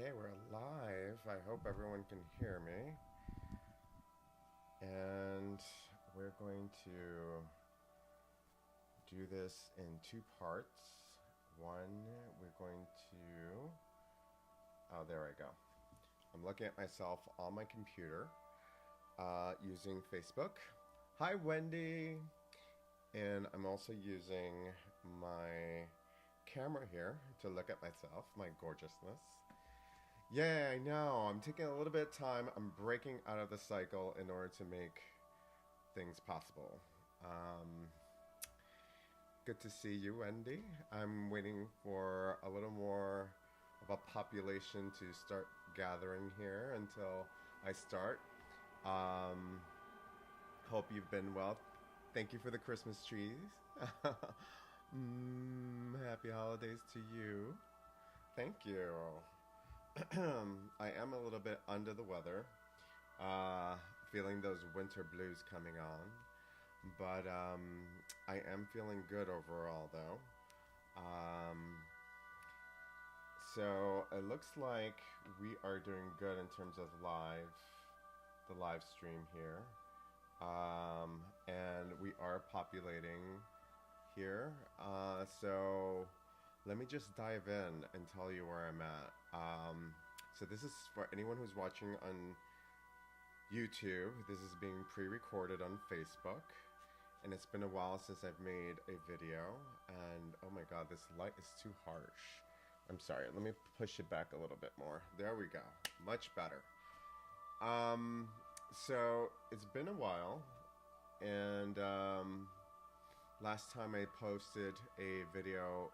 Okay, we're live. I hope everyone can hear me. And we're going to do this in two parts. One, we're going to. Oh, there I go. I'm looking at myself on my computer using Facebook. Hi, Wendy. And I'm also using my camera here to look at myself, my gorgeousness. Yeah, I know. I'm taking a little bit of time. I'm breaking out of the cycle in order to make things possible. Good to see you, Wendy. I'm waiting for a little more of a population to start gathering here until I start. Hope you've been well. Thank you for the Christmas trees. Happy holidays to you. Thank you. I am a little bit under the weather, feeling those winter blues coming on, but I am feeling good overall though. So it looks like we are doing good in terms of the live stream here, and we are populating here. So let me just dive in and tell you where I'm at. So this is for anyone who's watching on YouTube. This is being pre-recorded on Facebook, and it's been a while since I've made a video, and oh my god, this light is too harsh. I'm sorry, let me push it back a little bit more. There we go, much better. So it's been a while, and last time I posted a video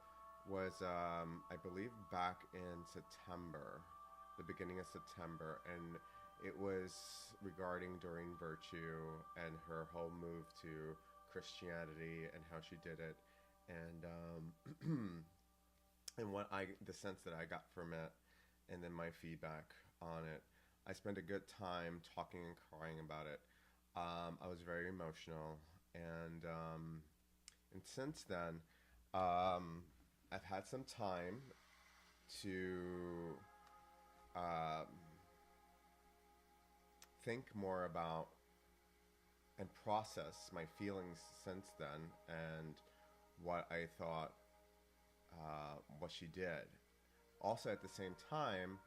was I believe back in September, the beginning of September, and it was regarding Doreen Virtue and her whole move to Christianity and how she did it, and and the sense that I got from it, and then my feedback on it. I spent a good time talking and crying about it. I was very emotional, and since then, I've had some time to think more about and process my feelings since then and what I thought what she did. Also, at the same time,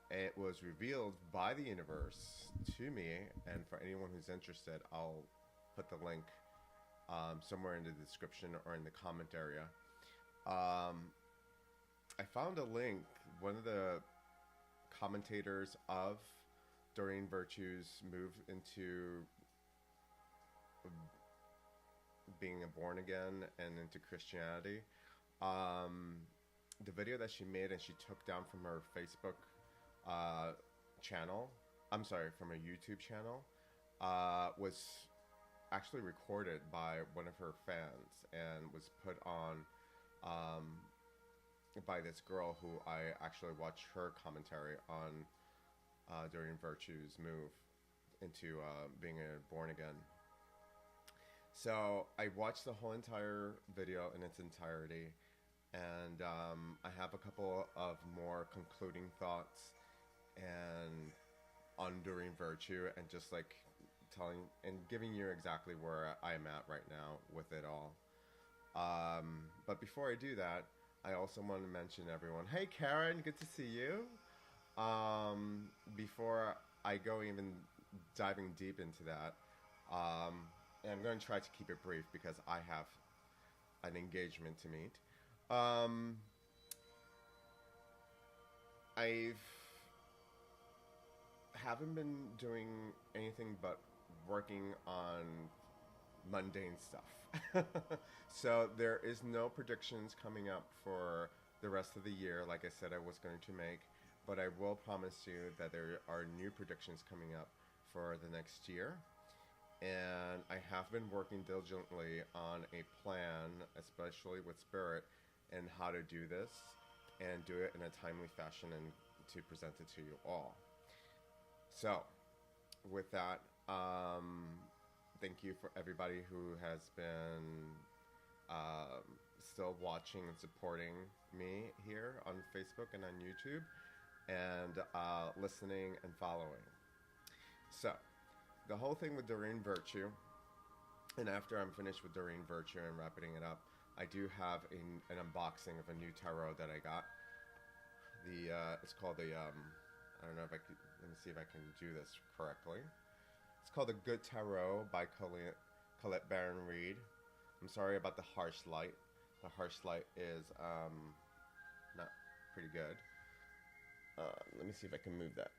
it was revealed by the universe to me, and for anyone who's interested, I'll put the link somewhere in the description or in the comment area. I found a link. One of the commentators of Doreen Virtue's move into being a born again and into Christianity, the video that she made and she took down from her Facebook channel, I'm sorry, from a YouTube channel, was actually recorded by one of her fans and was put on by this girl who I actually watched her commentary on Doreen Virtue's move into being a born again. So I watched the whole entire video in its entirety, and I have a couple of more concluding thoughts and on Doreen Virtue, and just like telling and giving you exactly where I'm at right now with it all. But before I do that, I also want to mention everyone. Hey Karen, good to see you. Before I go even diving deep into that, and I'm going to try to keep it brief because I have an engagement to meet. I haven't been doing anything but working on mundane stuff. So there is no predictions coming up for the rest of the year like I said I was going to make, but I will promise you that there are new predictions coming up for the next year. And I have been working diligently on a plan, especially with Spirit, and how to do this and do it in a timely fashion and to present it to you all. So, with that, thank you for everybody who has been still watching and supporting me here on Facebook and on YouTube. and listening and following. So, the whole thing with Doreen Virtue, and after I'm finished with Doreen Virtue and wrapping it up, I do have an unboxing of a new tarot that I got. It's called I don't know if I could, let me see if I can do this correctly. It's called The Good Tarot by Collette Baron Reid. I'm sorry about the harsh light. The harsh light is not pretty good. Let me see if I can move that.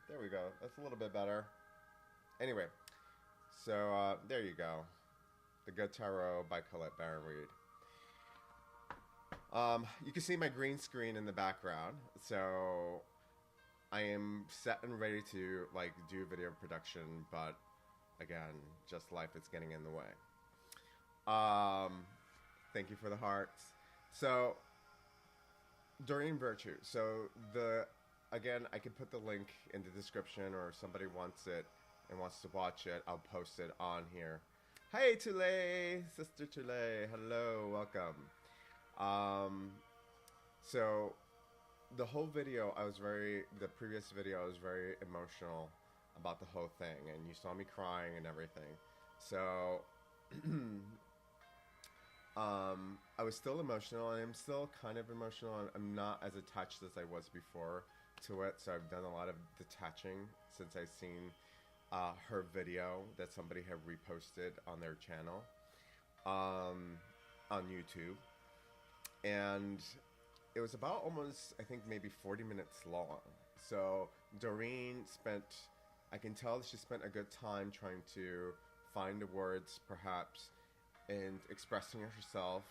There we go. That's a little bit better. Anyway, so there you go. The Good Tarot by Collette Baron Reid. You can see my green screen in the background. So I am set and ready to do video production, but again, just life is getting in the way. Thank you for the hearts. So Doreen Virtue. So again, I can put the link in the description, or if somebody wants it and wants to watch it, I'll post it on here. Hey Tule, Sister Tule, hello, welcome. So the whole video, the previous video, I was very emotional about the whole thing, and you saw me crying and everything. So I was still emotional, and I'm still kind of emotional. I'm not as attached as I was before to it, so I've done a lot of detaching since I've seen her video that somebody had reposted on their channel on YouTube. And it was about almost, I think, maybe 40 minutes long. So Doreen I can tell she spent a good time trying to find the words, perhaps, and expressing herself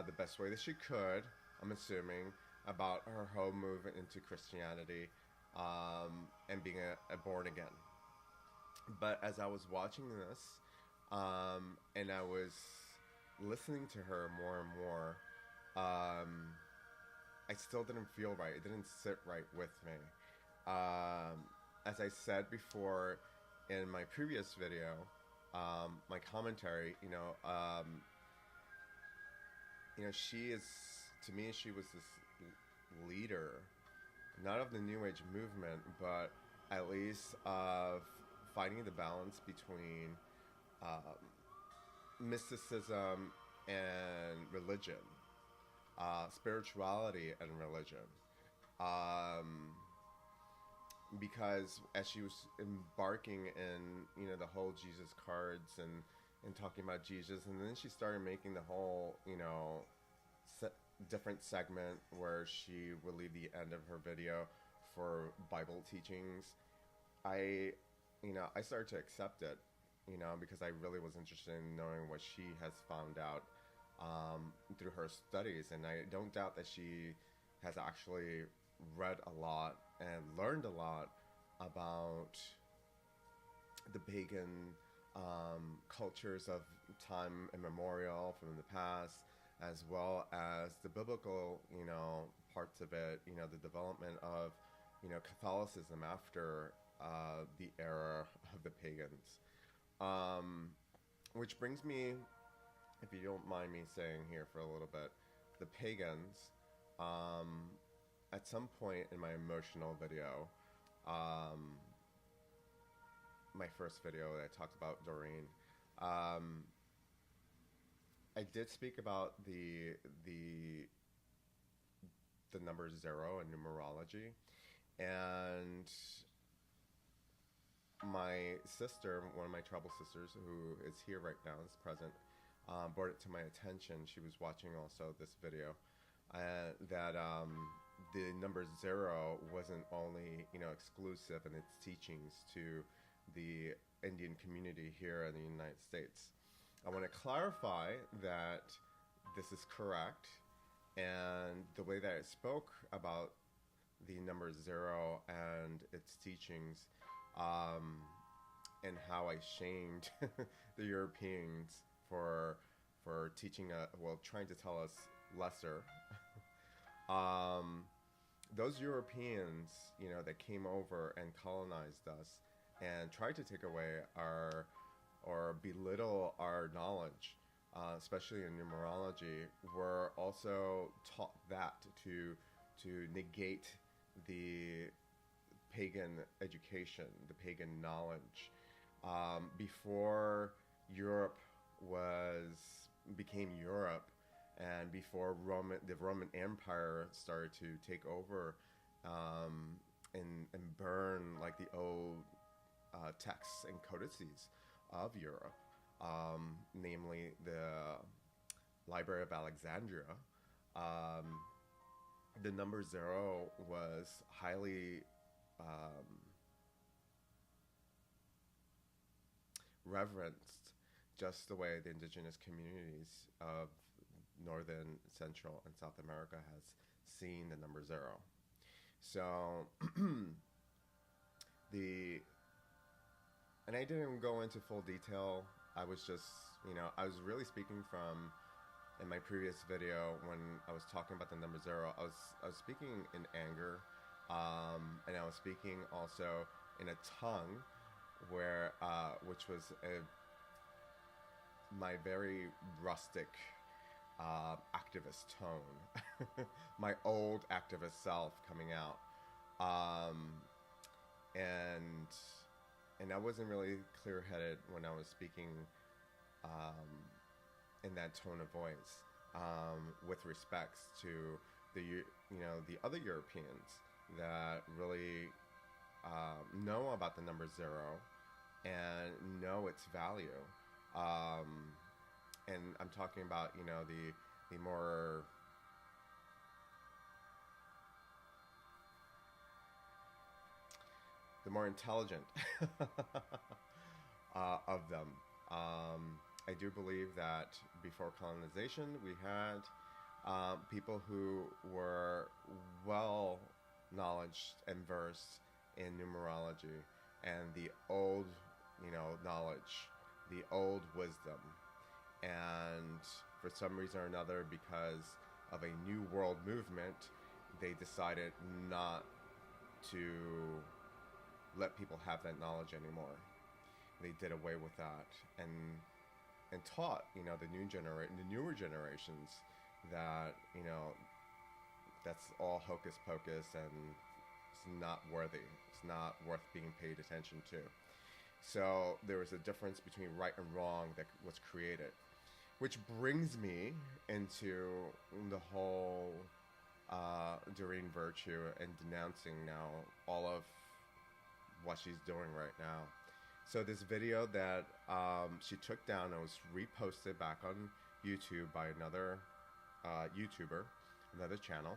the best way that she could, I'm assuming, about her whole movement into Christianity and being a born again. But as I was watching this, and I was listening to her more and more, I still didn't feel right. It didn't sit right with me. As I said before in my previous video, my commentary, to me, she was this leader, not of the New Age movement, but at least of finding the balance between mysticism and religion, spirituality and religion. Because as she was embarking in, the whole Jesus cards and talking about Jesus, and then she started making the whole, different segment where she would leave the end of her video for Bible teachings. I started to accept it, because I really was interested in knowing what she has found out through her studies. And I don't doubt that she has actually read a lot and learned a lot about the pagan cultures of time immemorial from the past, as well as the biblical, parts of it, the development of, Catholicism after the era of the pagans. Which brings me, if you don't mind me saying here for a little bit, the pagans, at some point in my emotional video, my first video that I talked about Doreen, I did speak about the number 0 in numerology, and my sister, one of my tribal sisters, who is here right now, is present, brought it to my attention. She was watching also this video, that the number 0 wasn't only, exclusive in its teachings to the Indian community here in the United States. I want to clarify that this is correct, and the way that I spoke about the number 0 and its teachings, and how I shamed the Europeans for teaching trying to tell us lesser. Those Europeans, that came over and colonized us and tried to take away or belittle our knowledge, especially in numerology, were also taught that to to negate the pagan education, the pagan knowledge. Before Europe became Europe, and before the Roman Empire started to take over and burn like the old texts and codices of Europe, namely the Library of Alexandria. The number 0 was highly reverenced, just the way the indigenous communities of Northern, Central, and South America has seen the number 0. So and I didn't go into full detail. I was just, I was really speaking from, in my previous video when I was talking about the number 0, I was speaking in anger, and I was speaking also in a tongue where, which was my very rustic activist tone, my old activist self coming out, and I wasn't really clear-headed when I was speaking in that tone of voice, with respects to the other Europeans that really know about the number 0 and know its value. And I'm talking about, the more intelligent of them. I do believe that before colonization, we had people who were well knowledged and versed in numerology and the old, knowledge, the old wisdom. And for some reason or another, because of a New World movement, they decided not to let people have that knowledge anymore. They did away with that and taught, the newer generations that, that's all hocus pocus and it's not worthy. It's not worth being paid attention to. So there was a difference between right and wrong that was created, which brings me into the whole Doreen Virtue and denouncing now all of what she's doing right now. So this video that she took down and was reposted back on YouTube by another YouTuber, another channel.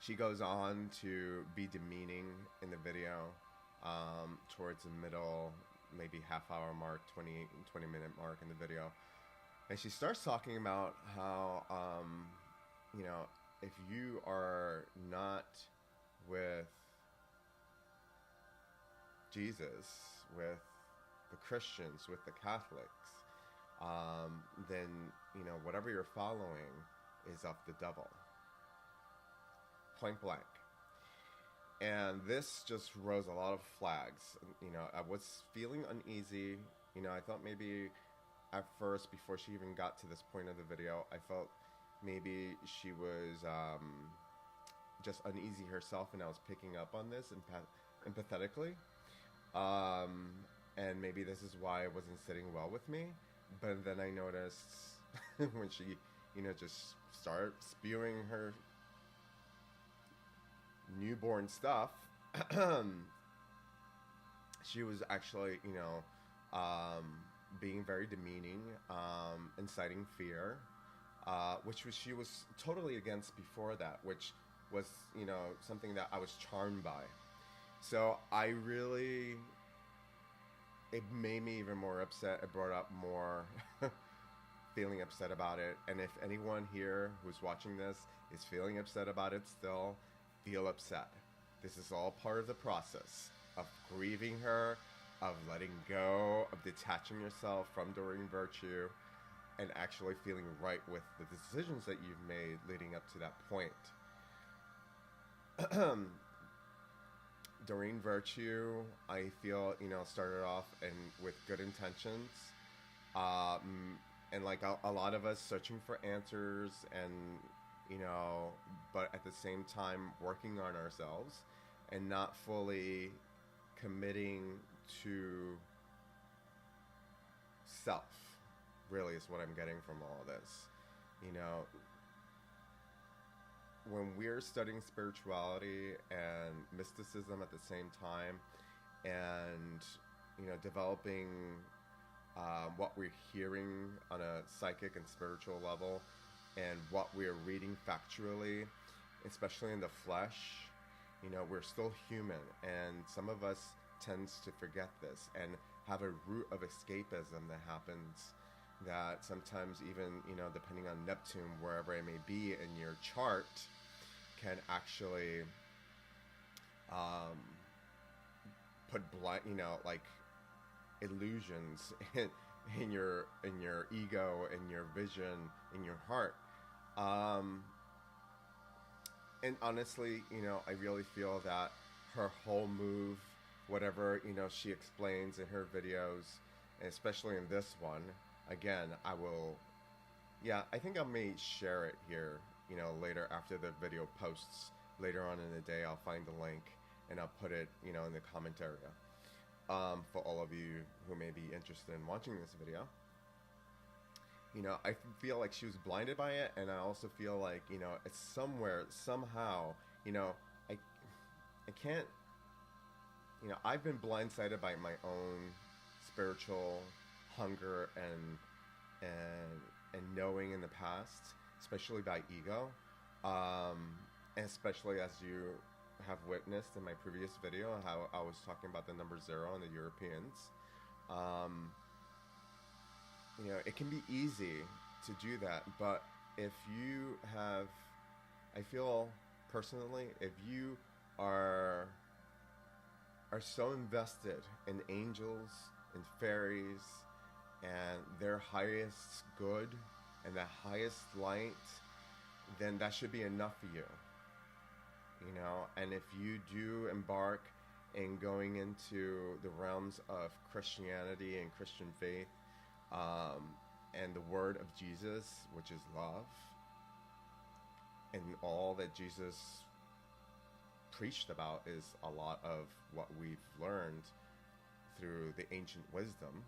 She goes on to be demeaning in the video towards the middle, maybe half-hour mark, 20-minute mark in the video. And she starts talking about how, if you are not with Jesus, with the Christians, with the Catholics, then, whatever you're following is of the devil. Point blank. And this just rose a lot of flags. I was feeling uneasy. I thought maybe at first, before she even got to this point of the video, I felt maybe she was just uneasy herself, and I was picking up on this empathetically. And maybe this is why it wasn't sitting well with me. But then I noticed when she, just started spewing her newborn stuff, she was actually, being very demeaning, inciting fear, which she was totally against before that, which was, something that I was charmed by. So it made me even more upset. It brought up more feeling upset about it. And if anyone here who's watching this is feeling upset about it still, feel upset. This is all part of the process of grieving her, of letting go, of detaching yourself from Doreen Virtue, and actually feeling right with the decisions that you've made leading up to that point. Doreen Virtue, I feel, started off with good intentions, and like a lot of us searching for answers and you know, but at the same time working on ourselves and not fully committing to self, really, is what I'm getting from all of this. You know, when we're studying spirituality and mysticism at the same time, and, you know, developing what we're hearing on a psychic and spiritual level, and what we're reading factually, especially in the flesh, you know, we're still human, and some of us tends to forget this and have a root of escapism that happens, that sometimes even, you know, depending on Neptune, wherever it may be in your chart, can actually put blind, you know, like illusions in your ego, in your vision, in your heart. And honestly, you know, I really feel that her whole move, whatever, you know, she explains in her videos, and especially in this one, again, I will, yeah, I think I may share it here, you know, later after the video posts. Later on in the day, I'll find the link and I'll put it, you know, in the comment area, for all of you who may be interested in watching this video. You know, I feel like she was blinded by it, and I also feel like, you know, it's somewhere, somehow, you know, I can't, you know, I've been blindsided by my own spiritual hunger and knowing in the past, especially by ego, and especially as you have witnessed in my previous video, how I was talking about the number 0 and the Europeans. You know, it can be easy to do that, but if you have, I feel personally, if you are so invested in angels and fairies and their highest good and the highest light, then that should be enough for you. You know, and if you do embark in going into the realms of Christianity and Christian faith, and the word of Jesus, which is love, and all that Jesus preached about is a lot of what we've learned through the ancient wisdom,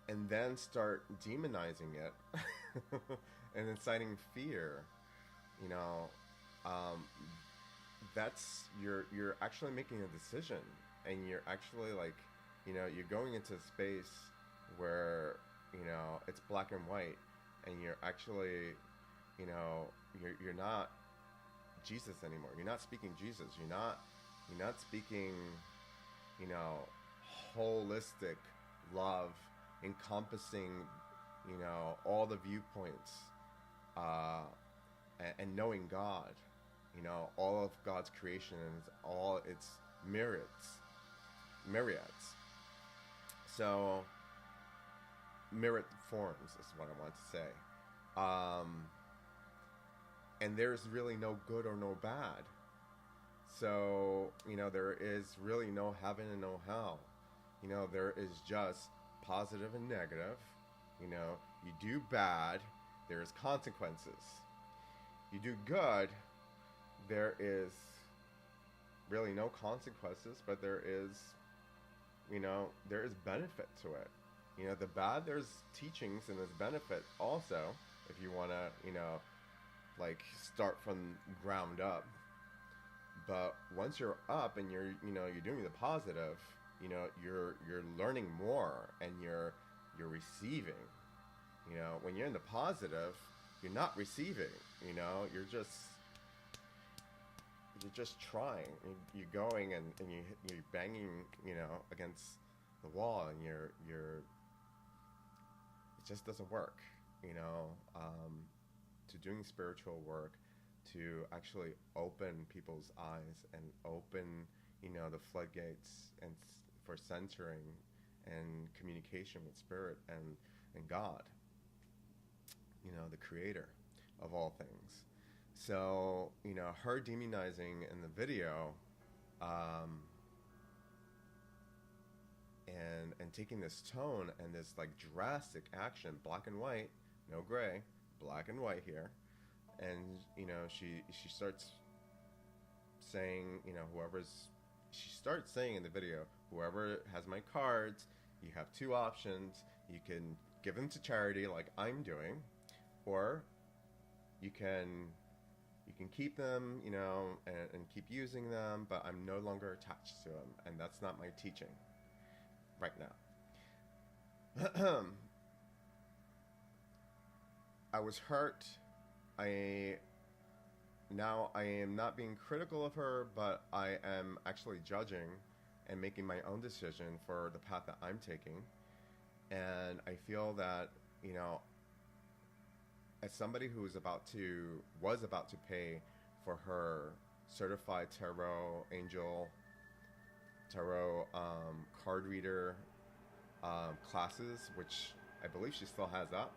and then start demonizing it and inciting fear, you know, that's, you're actually making a decision, and you're actually, like, you know, you're going into a space where, you know, it's black and white, and you're actually, you know, you're not Jesus anymore. You're not speaking Jesus. You're not speaking, you know, holistic love, encompassing, you know, all the viewpoints, and knowing God, you know, all of God's creation and all its myriads. So, myriad forms is what I want to say. And there's really no good or no bad. So, you know, there is really no heaven and no hell. You know, there is just positive and negative. You know, you do bad, there's consequences. You do good, there is really no consequences, but there is, you know, there is benefit to it. You know, the bad, there's teachings and there's benefit also, if you want to, you know, like, start from ground up. But once you're up and you're, you know, you're doing the positive, you know, you're learning more, and you're receiving. You know, when you're in the positive, you're not receiving. You know, you're just trying. You're going and you're banging, you know, against the wall, and you're it just doesn't work. You know, to doing spiritual work, to actually open people's eyes and open, you know, the floodgates and for centering and communication with spirit and God, you know, the creator of all things. So, you know, her demonizing in the video, and taking this tone and this, like, drastic action, black and white, no gray, black and white here. And, you know, she starts saying, you know, she starts saying in the video, whoever has my cards, you have two options. You can give them to charity like I'm doing, or you can keep them, you know, and keep using them, but I'm no longer attached to them, and that's not my teaching right now. I was hurt. I am not being critical of her, but I am actually judging and making my own decision for the path that I'm taking. And I feel that, you know, as somebody who was about to pay for her certified tarot card reader classes, which I believe she still has up,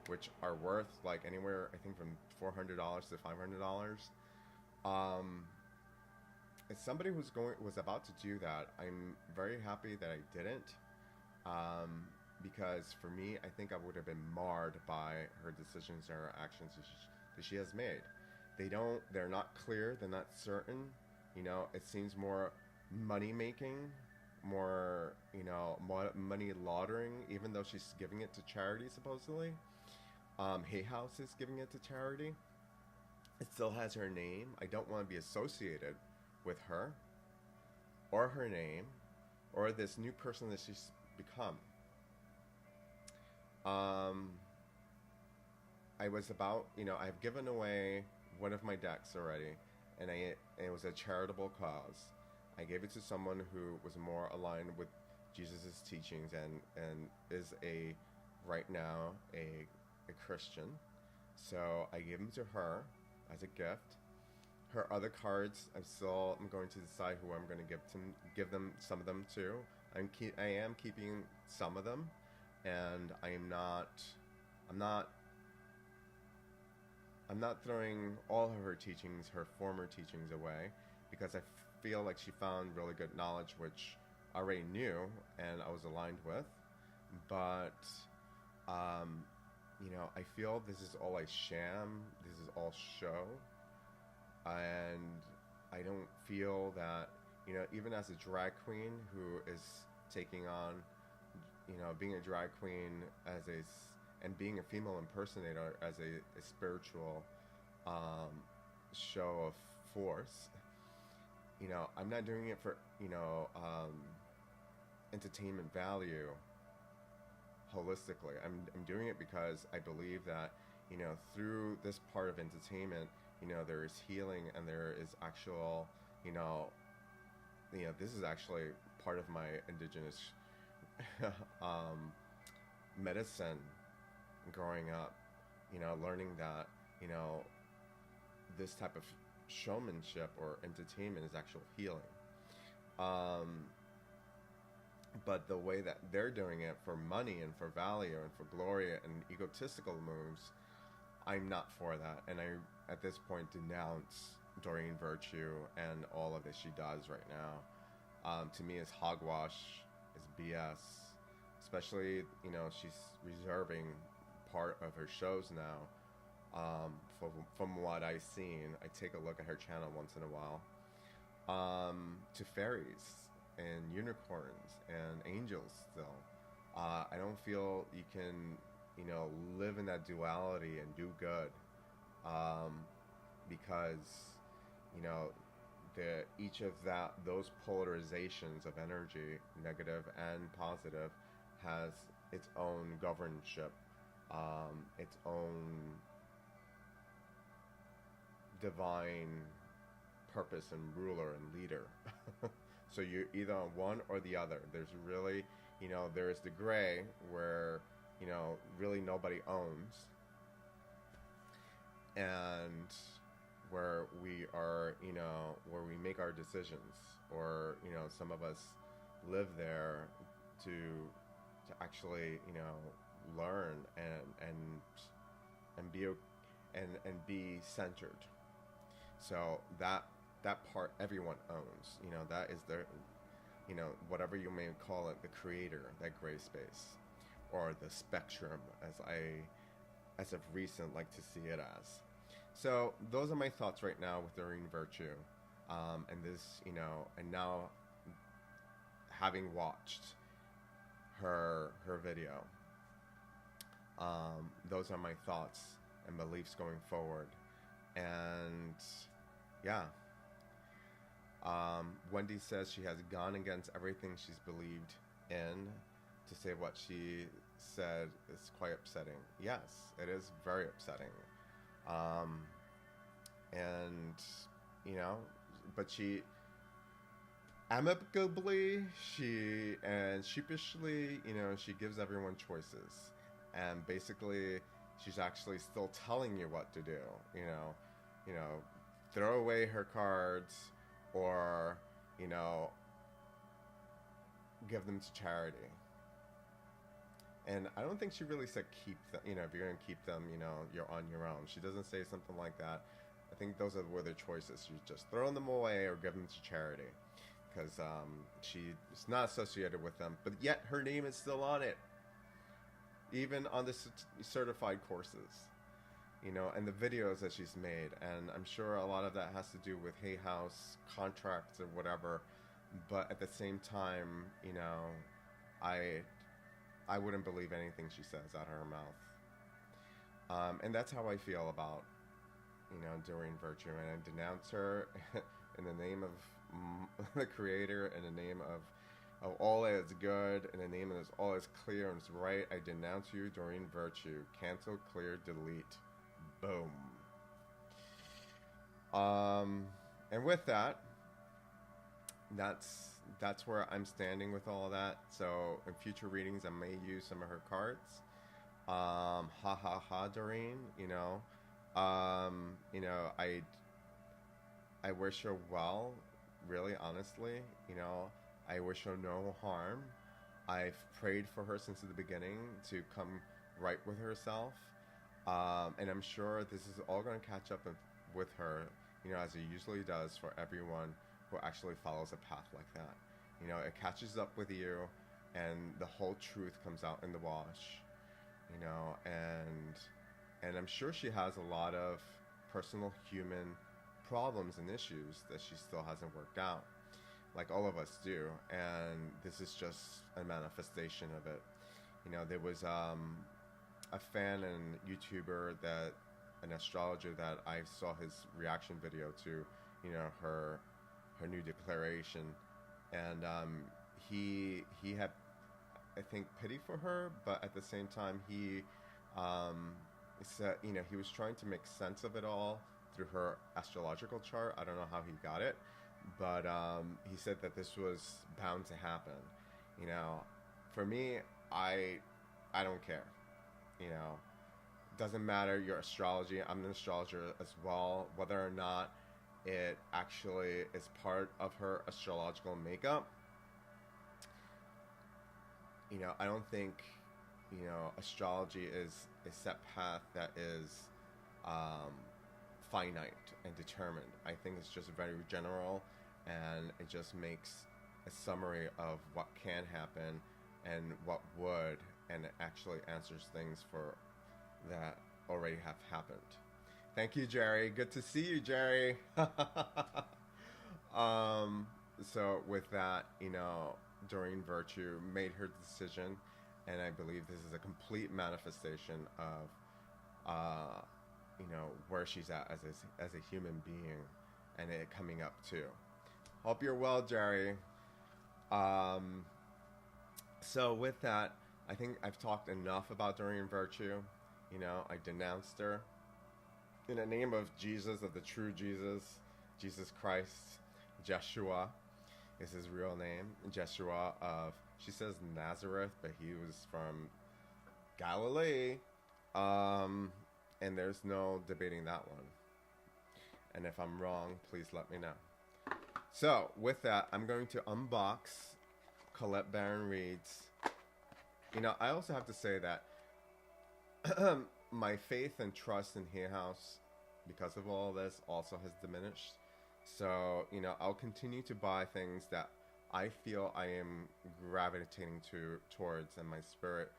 which are worth like anywhere, I think, from $400 to $500. As somebody was about to do that, I'm very happy that I didn't. Because for me, I think I would have been marred by her decisions and her actions that she has made. They're not clear, they're not certain. You know, it seems more money making, more, you know, money laundering, even though she's giving it to charity, supposedly. Hay House is giving it to charity. It still has her name. I don't want to be associated with her, or her name, or this new person that she's become. I was about, you know, I've given away one of my decks already, and it was a charitable cause. I gave it to someone who was more aligned with Jesus' teachings and is right now a Christian. So I gave them to her as a gift. Her other cards, I'm going to decide who I'm going to give them some of them to. I am keeping some of them, and I'm not throwing all of her teachings, her former teachings, away, because I feel like she found really good knowledge which I already knew and I was aligned with. But you know, I feel this is all a sham, this is all show, and I don't feel that, you know, even as a drag queen who is taking on, you know, being a drag queen and being a female impersonator as a spiritual show of force, you know, I'm not doing it for, you know, entertainment value holistically. I'm doing it because I believe that, you know, through this part of entertainment, you know, there is healing and there is actual, you know, this is actually part of my indigenous medicine growing up, you know, learning that, you know, this type of showmanship or entertainment is actual healing. But the way that they're doing it for money and for value and for glory and egotistical moves, I'm not for that. And I, at this point, denounce Doreen Virtue and all of that she does right now. To me, it's hogwash, it's BS. Especially, you know, she's reserving part of her shows now. From what I've seen, I take a look at her channel once in a while, to fairies and unicorns and angels still. I don't feel you can, you know, live in that duality and do good, because, you know, each of those polarizations of energy, negative and positive, has its own governorship, its own divine purpose and ruler and leader. So you're either on one or the other. There's really, you know, there's the gray where, you know, really nobody owns, and where we are, you know, where we make our decisions, or, you know, some of us live there to actually, you know, learn and be centered. So that part everyone owns. You know, that is the, you know, whatever you may call it, the creator, that gray space, or the spectrum, as I as of recent like to see it as. So those are my thoughts right now with Doreen Virtue, and this, and now having watched her video, those are my thoughts and beliefs going forward. And yeah, Wendy says she has gone against everything she's believed in to say what she said is quite upsetting. Yes, it is very upsetting. And, but she amicably, and sheepishly, she gives everyone choices. And basically, she's actually still telling you what to do, throw away her cards, or, give them to charity. And I don't think she really said keep them, if you're going to keep them, you're on your own. She doesn't say something like that. I think those were their choices. You just throw them away or give them to charity. Because she's not associated with them. But yet her name is still on it. Even on the certified courses. And the videos that she's made. And I'm sure a lot of that has to do with Hay House contracts or whatever. But at the same time, I wouldn't believe anything she says out of her mouth. And that's how I feel about, Doreen Virtue. And I denounce her in the name of the Creator, in the name of all that is good, in the name of all that is clear and is right. I denounce you, Doreen Virtue. Cancel, clear, delete. Boom. And with that, that's where I'm standing with all of that. So in future readings, I may use some of her cards. Ha ha ha, Doreen. I wish her well. Really, honestly, I wish her no harm. I've prayed for her since the beginning to come right with herself. And I'm sure this is all going to catch up with her, as it usually does for everyone who actually follows a path like that. It catches up with you, and the whole truth comes out in the wash, and I'm sure she has a lot of personal human problems and issues that she still hasn't worked out, like all of us do, and this is just a manifestation of it. There was a fan and YouTuber, an astrologer that I saw his reaction video to, her new declaration, and he had, I think, pity for her, but at the same time he said, he was trying to make sense of it all through her astrological chart. I don't know how he got it, but he said that this was bound to happen. For me, I don't care. Doesn't matter your astrology. I'm an astrologer as well. Whether or not it actually is part of her astrological makeup, I don't think, astrology is a set path that is finite and determined. I think it's just very general, and it just makes a summary of what can happen and what would, and it actually answers things for that already have happened. Thank you, Jerry. Good to see you, Jerry. So with that, Doreen Virtue made her decision, and I believe this is a complete manifestation of, where she's at as a human being, and it coming up too. Hope you're well, Jerry. So with that, I think I've talked enough about Doreen Virtue. I denounced her in the name of Jesus, of the true Jesus Christ. Jeshua is his real name. Jeshua of, she says Nazareth, but he was from Galilee. And there's no debating that one. And if I'm wrong, please let me know. So with that, I'm going to unbox Collette Baron Reid's. I also have to say that my faith and trust in Hay House, because of all this, also has diminished. So, I'll continue to buy things that I feel I am gravitating towards, and my spirit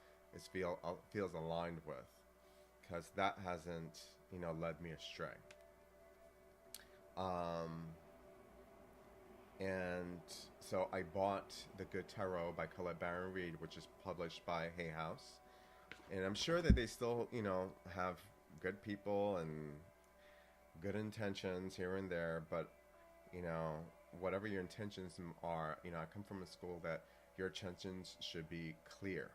feels aligned with. because that hasn't, you know, led me astray. And so I bought The Good Tarot by Collette Baron Reid, which is published by Hay House. And I'm sure that they still, you know, have good people and good intentions here and there, but, you know, whatever your intentions are, you know, I come from a school that your intentions should be clear.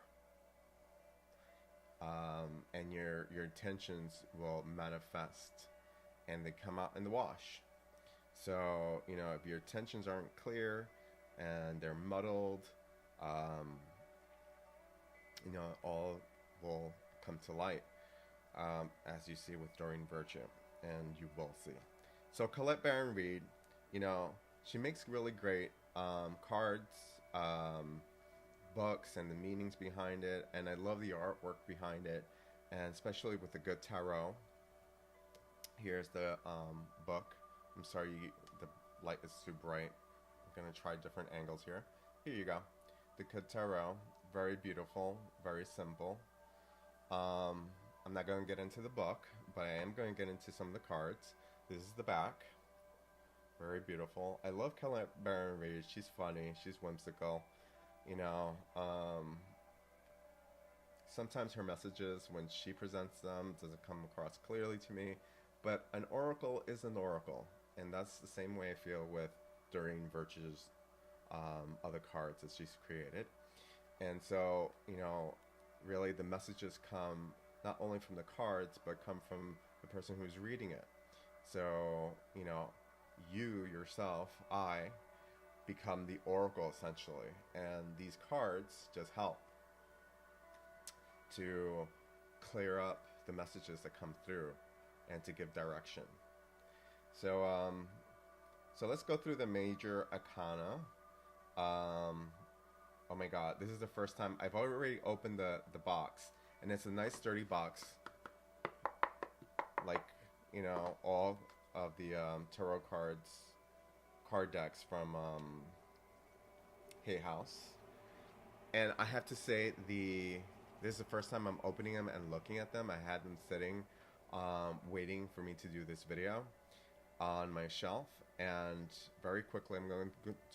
And your intentions will manifest and they come out in the wash. So, you know, if your intentions aren't clear and they're muddled, you know, all will come to light, as you see with Doreen Virtue, and you will see. So Collette Baron Reid, you know, she makes really great cards, books, and the meanings behind it, and I love the artwork behind it, and especially with the Good Tarot. Here's the book. I'm sorry, the light is too bright. I'm going to try different angles here. Here you go. The Good Tarot. Very beautiful, very simple. I'm not going to get into the book, but I am going to get into some of the cards. This is the back. Very beautiful. I love Collette Baron Reid. She's funny. She's whimsical. You know, sometimes her messages, when she presents them, doesn't come across clearly to me. But an oracle is an oracle. And that's the same way I feel with Doreen Virtue's other cards that she's created. And so, you know, really the messages come not only from the cards, but come from the person who's reading it. So, you know, you yourself, I, become the oracle essentially. And these cards just help to clear up the messages that come through and to give direction. So, so let's go through the major arcana. Oh my god, this is the first time. I've already opened the box, and it's a nice sturdy box, like, you know, all of the tarot card decks from Hay House. And I have to say, this is the first time I'm opening them and looking at them. I had them sitting, waiting for me to do this video on my shelf, and very quickly I'm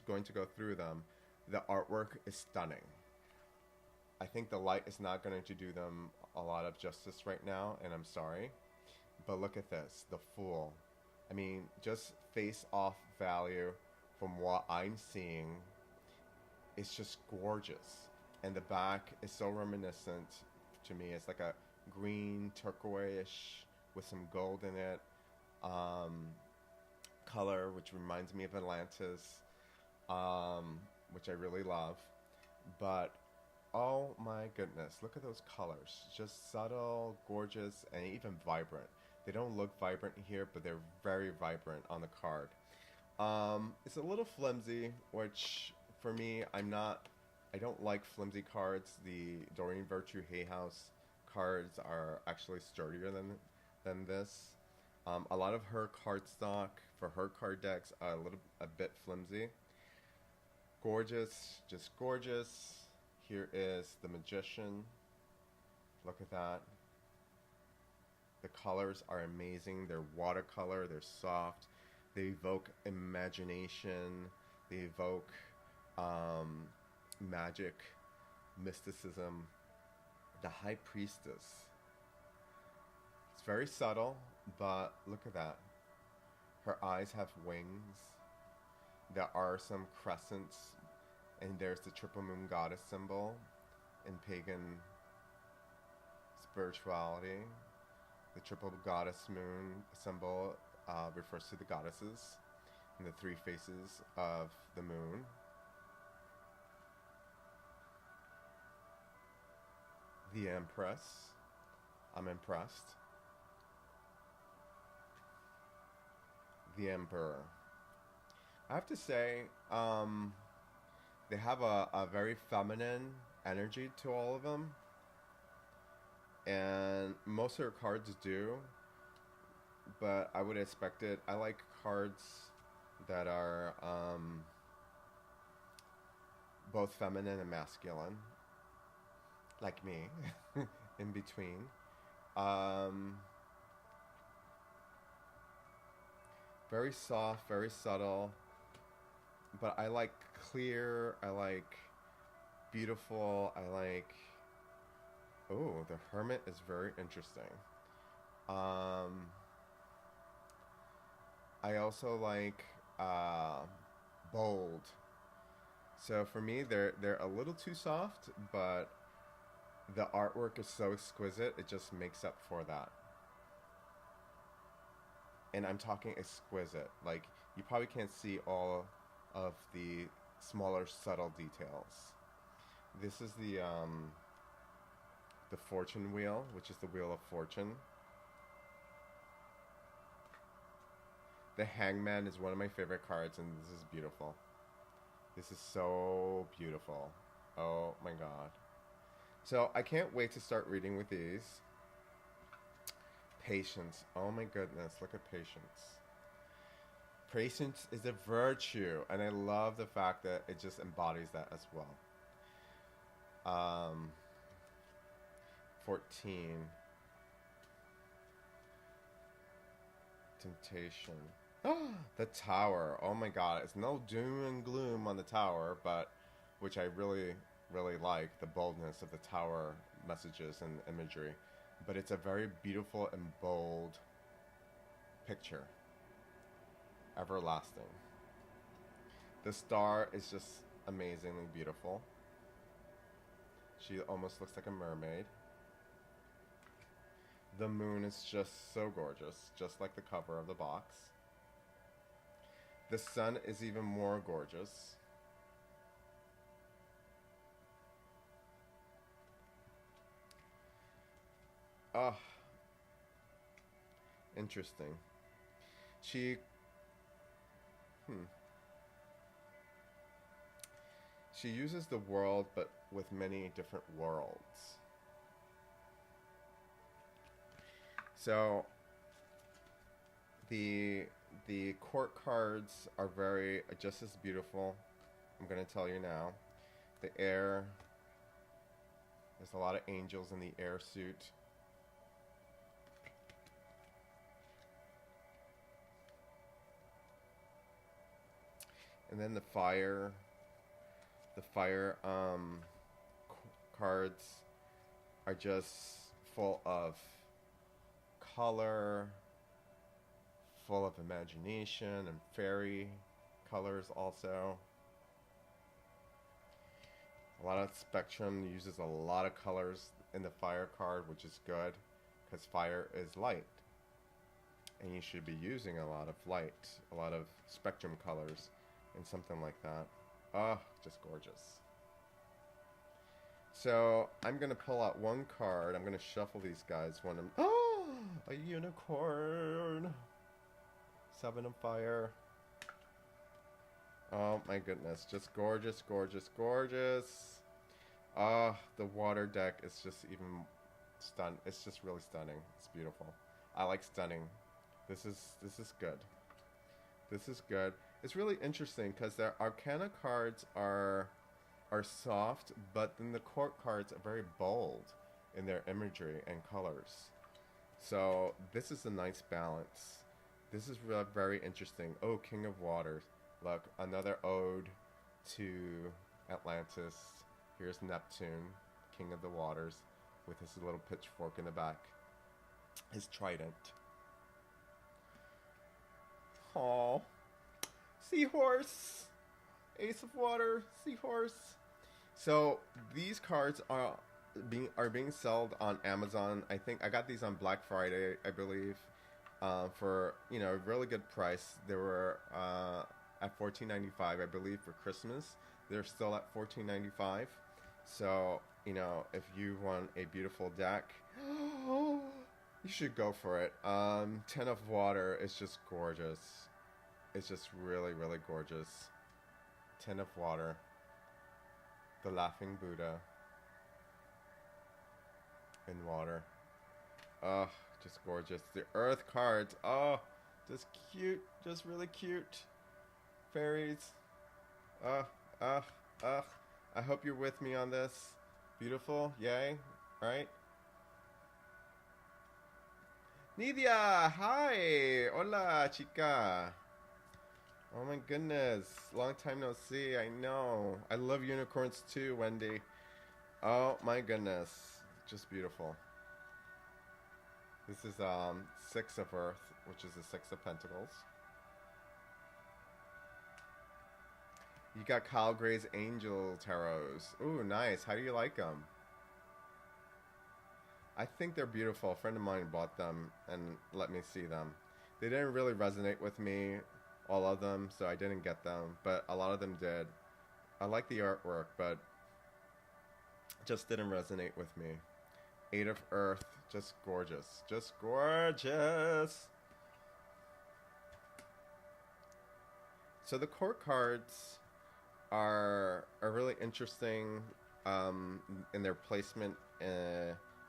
going to go through them. The artwork is stunning. I think the light is not going to do them a lot of justice right now, and I'm sorry. But look at this, the Fool. I mean, just face-off value from what I'm seeing, it's just gorgeous. And the back is so reminiscent to me. It's like a green turquoise with some gold in it. Color, which reminds me of Atlantis, which I really love. But oh my goodness, look at those colors. Just subtle, gorgeous, and even vibrant. They don't look vibrant here, but they're very vibrant on the card. It's a little flimsy, which for me, I don't like flimsy cards. The Doreen Virtue Hay House cards are actually sturdier than this. A lot of her cardstock for her card decks are a bit flimsy. Gorgeous, just gorgeous. Here is the Magician. Look at that. The colors are amazing. They're watercolor, they're soft. They evoke imagination. They evoke magic, mysticism. The High Priestess. It's very subtle, but look at that. Her eyes have wings. There are some crescents, and there's the triple moon goddess symbol in pagan spirituality. The triple goddess moon symbol refers to the goddesses and the three faces of the moon. The Empress. I'm impressed. The Emperor. I have to say, they have a very feminine energy to all of them. And most of her cards do. But I would expect it. I like cards that are both feminine and masculine. Like me. In between. Um, very soft, very subtle. But I like clear. I like beautiful. I like. Oh, the Hermit is very interesting. I also like bold. So for me, they're a little too soft, but the artwork is so exquisite, it just makes up for that. And I'm talking exquisite. Like, you probably can't see all of the smaller, subtle details. This is the Fortune Wheel, which is the Wheel of Fortune. The Hangman is one of my favorite cards, and this is beautiful. This is so beautiful. Oh my god. So I can't wait to start reading with these. Patience. Oh my goodness, look at patience. Patience is a virtue, and I love the fact that it just embodies that as well. 14. Temptation. The Tower. Oh my god, it's no doom and gloom on the Tower, but which I really, really like, the boldness of the Tower messages and imagery. But it's a very beautiful and bold picture. Everlasting. The Star is just amazingly beautiful. She almost looks like a mermaid. The Moon is just so gorgeous, just like the cover of the box. The Sun is even more gorgeous. Ah, interesting. She uses the world, but with many different worlds. So the court cards are just as beautiful. I'm gonna tell you now. The air. There's a lot of angels in the air suit. And then the fire. The fire cards are just full of color, full of imagination and fairy colors also. A lot of spectrum, uses a lot of colors in the fire card, which is good because fire is light. And you should be using a lot of light, a lot of spectrum colors and something like that. Oh, just gorgeous. So I'm going to pull out one card. I'm going to shuffle these guys. Oh, a unicorn. 7 of fire. Oh my goodness. Just gorgeous, gorgeous, gorgeous. Ah, the water deck is just even stunned. It's just really stunning. It's beautiful. I like stunning. This is good. This is good. It's really interesting because their Arcana cards are soft, but then the court cards are very bold in their imagery and colors. So this is a nice balance. This is very interesting. Oh, King of Waters. Look, another ode to Atlantis. Here's Neptune, King of the Waters, with his little pitchfork in the back. His trident. Aww. Seahorse. Ace of Water. Seahorse. So these cards are being sold on Amazon. I think I got these on Black Friday, I believe, for a really good price. They were at $14.95, I believe, for Christmas. They're still at $14.95. So if you want a beautiful deck, you should go for it. 10 of Water is just gorgeous. It's just really, really gorgeous. 10 of Water. The Laughing Buddha. In water. Oh, just gorgeous. The Earth cards. Oh, just cute. Just really cute. Fairies. I hope you're with me on this. Beautiful. Yay. Right? Nidia, hi. Hola, chica. Oh my goodness. Long time no see. I know. I love unicorns too, Wendy. Oh my goodness. Just beautiful. This is Six of Earth, which is the Six of Pentacles. You got Kyle Gray's Angel Tarots. Ooh, nice. How do you like them? I think they're beautiful. A friend of mine bought them and let me see them. They didn't really resonate with me, all of them, so I didn't get them, but a lot of them did. I like the artwork, but just didn't resonate with me. Eight of Earth, just gorgeous. Just gorgeous. So the court cards are really interesting in their placement.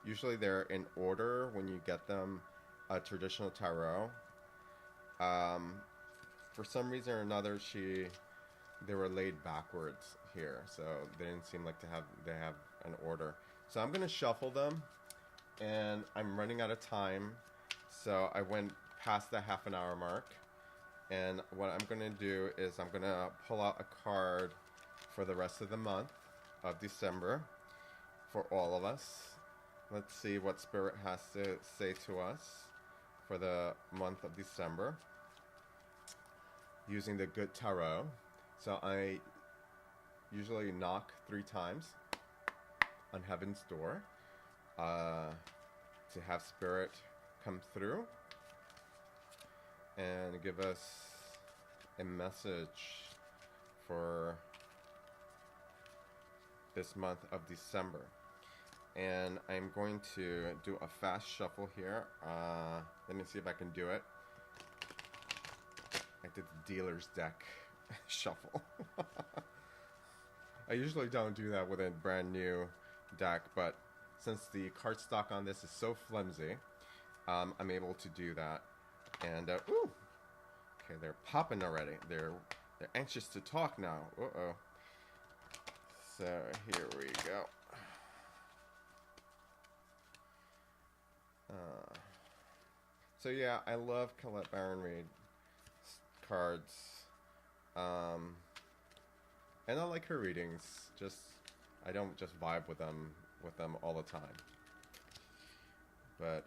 Usually they're in order when you get them, a traditional tarot. For some reason or another, they were laid backwards here, so they didn't seem like they have an order. So I'm gonna shuffle them, and I'm running out of time, so I went past the half an hour mark. And what I'm gonna do is I'm gonna pull out a card for the rest of the month of December for all of us. Let's see what Spirit has to say to us for the month of December using the Good Tarot. So I usually knock 3 times on Heaven's door to have Spirit come through and give us a message for this month of December. And I'm going to do a fast shuffle here. Let me see if I can do it. I did the dealer's deck shuffle. I usually don't do that with a brand new deck, but since the cardstock on this is so flimsy, I'm able to do that. And ooh, okay, they're popping already. They're anxious to talk now. Uh-oh. So here we go. So yeah, I love Collette Baron Reid cards, and I like her readings. I don't just vibe with them all the time, but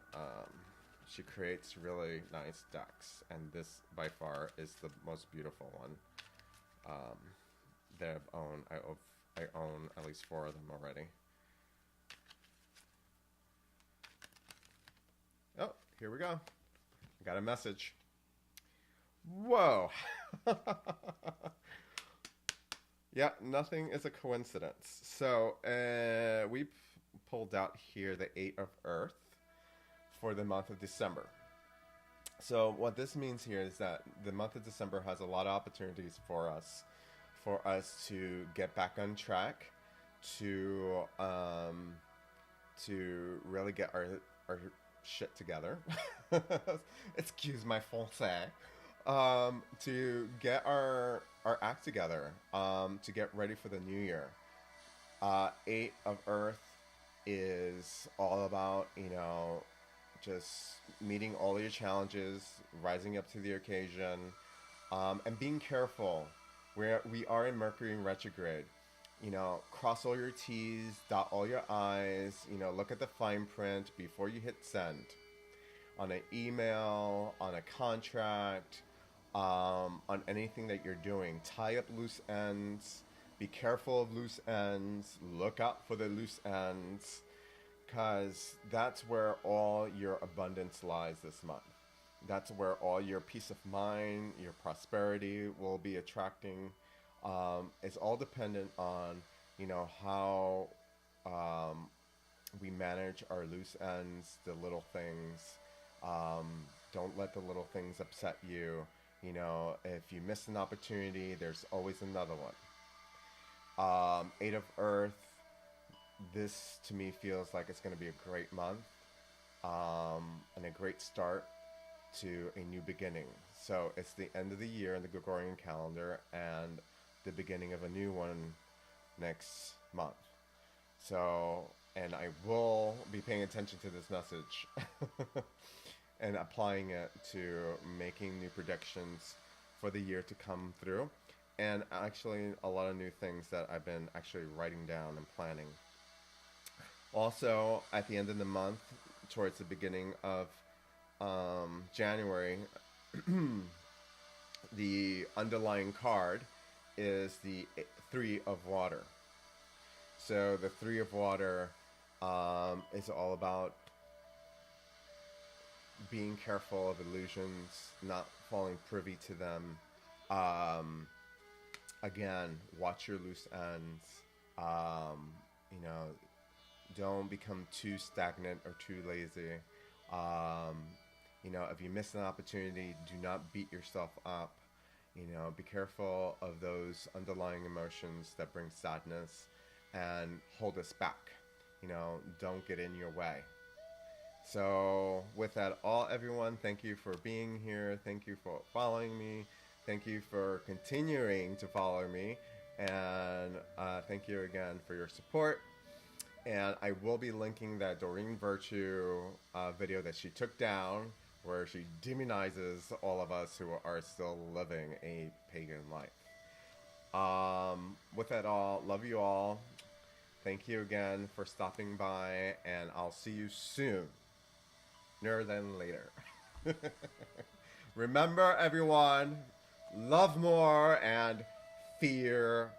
she creates really nice decks, and this by far is the most beautiful one that I've owned. I own at least 4 of them already. Oh, here we go. I got a message. Whoa. Yeah, nothing is a coincidence. So we pulled out here the 8 of Earth for the month of December. So what this means here is that the month of December has a lot of opportunities for us to get back on track, to really get our shit together. Excuse my français. To get our act together, to get ready for the new year. 8 of Earth is all about, just meeting all your challenges, rising up to the occasion, and being careful. We are in Mercury in retrograde. Cross all your T's, dot all your I's, look at the fine print before you hit send. On an email, on a contract, on anything that you're doing. Tie up loose ends. Be careful of loose ends. Look out for the loose ends. Because that's where all your abundance lies this month. That's where all your peace of mind, your prosperity will be attracting. It's all dependent on, how we manage our loose ends, the little things. Don't let the little things upset you. If you miss an opportunity, there's always another one. 8 of Earth. This, to me, feels like it's going to be a great month. And a great start to a new beginning. So it's the end of the year in the Gregorian calendar and the beginning of a new one next month. So, and I will be paying attention to this message. and applying it to making new predictions for the year to come through. And actually a lot of new things that I've been actually writing down and planning. Also, at the end of the month, towards the beginning of January, the underlying card is the Three of Water. So the Three of Water is all about being careful of illusions, not falling privy to them. Again, watch your loose ends. You know, don't become too stagnant or too lazy. You know, if you miss an opportunity, do not beat yourself up. You know, be careful of those underlying emotions that bring sadness and hold us back. You know, don't get in your way. So with that all, everyone, thank you for being here. Thank you for following me. Thank you for continuing to follow me. And thank you again for your support. And I will be linking that Doreen Virtue video that she took down, where she demonizes all of us who are still living a pagan life. With that all, love you all. Thank you again for stopping by, and I'll see you soon. Sooner than later. Remember, everyone, love more and fear